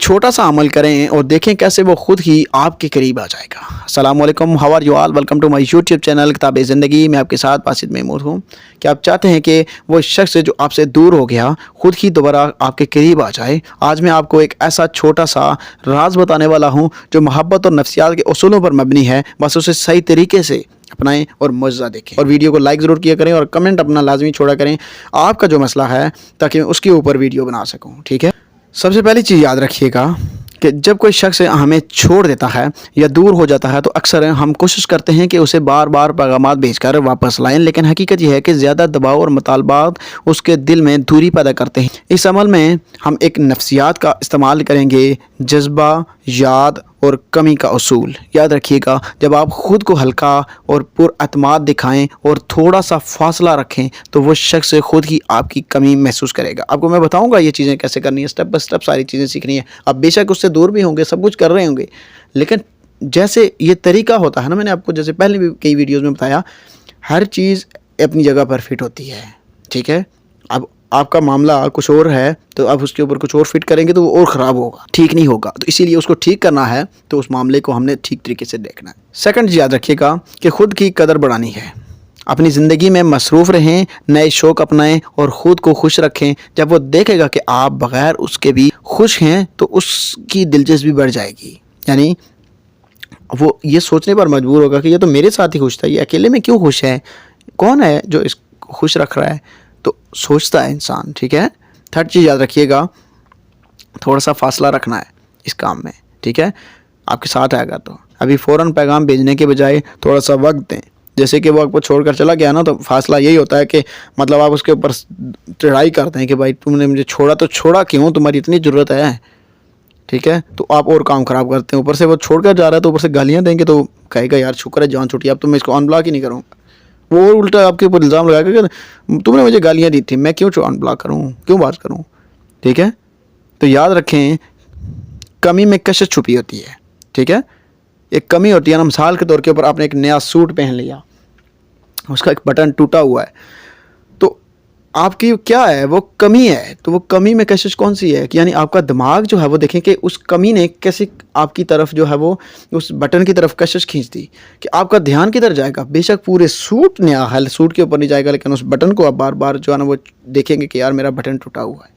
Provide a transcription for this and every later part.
छोटा सा अमल करें और देखें कैसे वो खुद ही आपके करीब आ जाएगा। अस्सलाम वालेकुम, how are you all, welcome to my YouTube channel किताब ज़िंदगी। मैं आपके साथ बासित महमूद हूँ। क्या आप चाहते हैं कि वो शख्स जो आपसे दूर हो गया खुद ही दोबारा आपके करीब आ जाए? आज मैं आपको एक ऐसा छोटा सा राज बताने वाला हूँ जो मोहब्बत और नफ्सियात के उसूलों पर मबनी है। बस उसे सही तरीके से अपनाएं और मुआवजा देखें। और वीडियो को लाइक ज़रूर किया करें और कमेंट अपना लाजमी छोड़ा करें आपका जो मसला है, ताकि मैं उसके ऊपर वीडियो बना सकूँ। ठीक है, सबसे पहली चीज़ याद रखिएगा कि जब कोई शख्स हमें छोड़ देता है या दूर हो जाता है तो अक्सर हम कोशिश करते हैं कि उसे बार बार पैगामात भेजकर वापस लाएं, लेकिन हकीकत यह है कि ज़्यादा दबाव और मुतालबात उसके दिल में दूरी पैदा करते हैं। इस अमल में हम एक नफ्सियात का इस्तेमाल करेंगे, जज्बा, याद और कमी का उसूल। याद रखिएगा, जब आप ख़ुद को हल्का और पुरअतमाद दिखाएं और थोड़ा सा फासला रखें तो वो शख्स खुद ही आपकी कमी महसूस करेगा। आपको मैं बताऊंगा ये चीज़ें कैसे करनी है, स्टेप बाय स्टेप सारी चीज़ें सीखनी है। आप बेशक उससे दूर भी होंगे, सब कुछ कर रहे होंगे, लेकिन जैसे ये तरीका होता है ना, मैंने आपको जैसे पहले भी कई वीडियोज़ में बताया, हर चीज़ अपनी जगह पर फिट होती है। ठीक है, अब आपका मामला कुछ और है तो आप उसके ऊपर कुछ और फिट करेंगे तो वो और ख़राब होगा, ठीक नहीं होगा। तो इसीलिए उसको ठीक करना है तो उस मामले को हमने ठीक तरीके से देखना है। सेकंड, याद रखिएगा कि ख़ुद की कदर बढ़ानी है। अपनी ज़िंदगी में मसरूफ़ रहें, नए शौक़ अपनाएं और ख़ुद को खुश रखें। जब वो देखेगा कि आप बग़ैर उसके भी खुश हैं तो उसकी दिलचस्पी बढ़ जाएगी। यानी वो ये सोचने पर मजबूर होगा कि ये तो मेरे साथ ही खुश था, ये अकेले में क्यों खुश है, कौन है जो इसको खुश रख रहा है, तो सोचता है इंसान। ठीक है, थर्ड चीज़ याद रखिएगा, थोड़ा सा फासला रखना है इस काम में। ठीक है, आपके साथ आएगा तो अभी फ़ौरन पैगाम भेजने के बजाय थोड़ा सा वक्त दें। जैसे कि वो आपको छोड़कर चला गया ना, तो फासला यही होता है कि मतलब आप उसके ऊपर चढ़ाई करते हैं कि भाई तुमने मुझे छोड़ा तो छोड़ा क्यों, तुम्हारी इतनी ज़रूरत है। ठीक है, तो आप और काम ख़राब करते हैं। ऊपर से वो छोड़कर जा रहा है तो ऊपर से गालियाँ देंगे तो कहेगा यार शुक्र है जान छूटी, अब तो मैं इसको अनब्लॉक ही नहीं करूँगा। वो उल्टा आपके ऊपर इल्ज़ाम लगाएगा कि तुमने मुझे गालियाँ दी थी, मैं क्यों अनब्लॉक करूँ, क्यों बात करूँ। ठीक है, तो याद रखें, कमी में कशिश छुपी होती है। ठीक है, एक कमी होती है ना, मिसाल के तौर के ऊपर आपने एक नया सूट पहन लिया, उसका एक बटन टूटा हुआ है, तो आपकी क्या है, वो कमी है। तो वो कमी में कशिश कौन सी है कि यानी आपका दिमाग जो है वो देखें कि उस कमी ने कैसे आपकी तरफ जो है वो उस बटन की तरफ कशिश खींच दी कि आपका ध्यान किधर जाएगा। बेशक पूरे सूट नया है, सूट के ऊपर नहीं जाएगा, लेकिन उस बटन को आप बार बार जो है ना वो देखेंगे कि यार मेरा बटन टूटा हुआ है।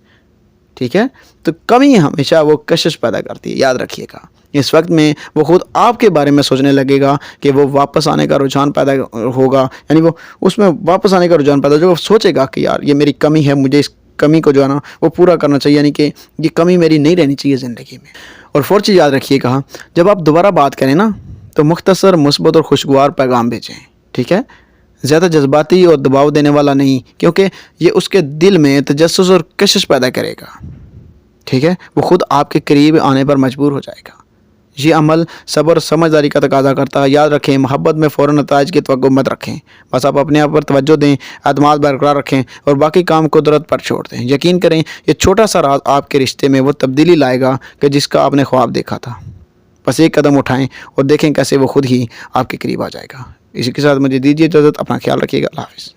ठीक है, तो कमी हमेशा वो कशिश पैदा करती है। याद रखिएगा, इस वक्त में वो खुद आपके बारे में सोचने लगेगा कि वो वापस आने का रुझान पैदा होगा, यानी वो उसमें वापस आने का रुझान पैदा, जो वो सोचेगा कि यार ये मेरी कमी है, मुझे इस कमी को जो है ना वो पूरा करना चाहिए, यानी कि ये कमी मेरी नहीं रहनी चाहिए ज़िंदगी में। और फोर्थ चीज़ याद रखिएगा, जब आप दोबारा बात करें ना तो मुख्तसर, मुस्बत और खुशगवार पैगाम भेजें। ठीक है, ज़्यादा जज्बाती और दबाव देने वाला नहीं, क्योंकि ये उसके दिल में तजस्सुस और कशिश पैदा करेगा। ठीक है, वो खुद आपके करीब आने पर मजबूर हो जाएगा। ये अमल सब्र और समझदारी का तकाजा करता है। याद रखें, मोहब्बत में फ़ौरन नताइज की तवक्को मत रखें। बस आप अपने आप पर तवज्जो दें, एतमाद बरकरार रखें और बाकी काम कुदरत पर छोड़ दें। यकीन करें, ये छोटा सा राज आपके रिश्ते में वो तब्दीली लाएगा कि जिसका आपने ख्वाब देखा था। बस एक कदम उठाएं और देखें कैसे वो खुद ही आपके करीब आ जाएगा। इसी के साथ मुझे दीजिए इजाज़त। अपना ख्याल रखिएगा। अल्लाह हाफ़िज़।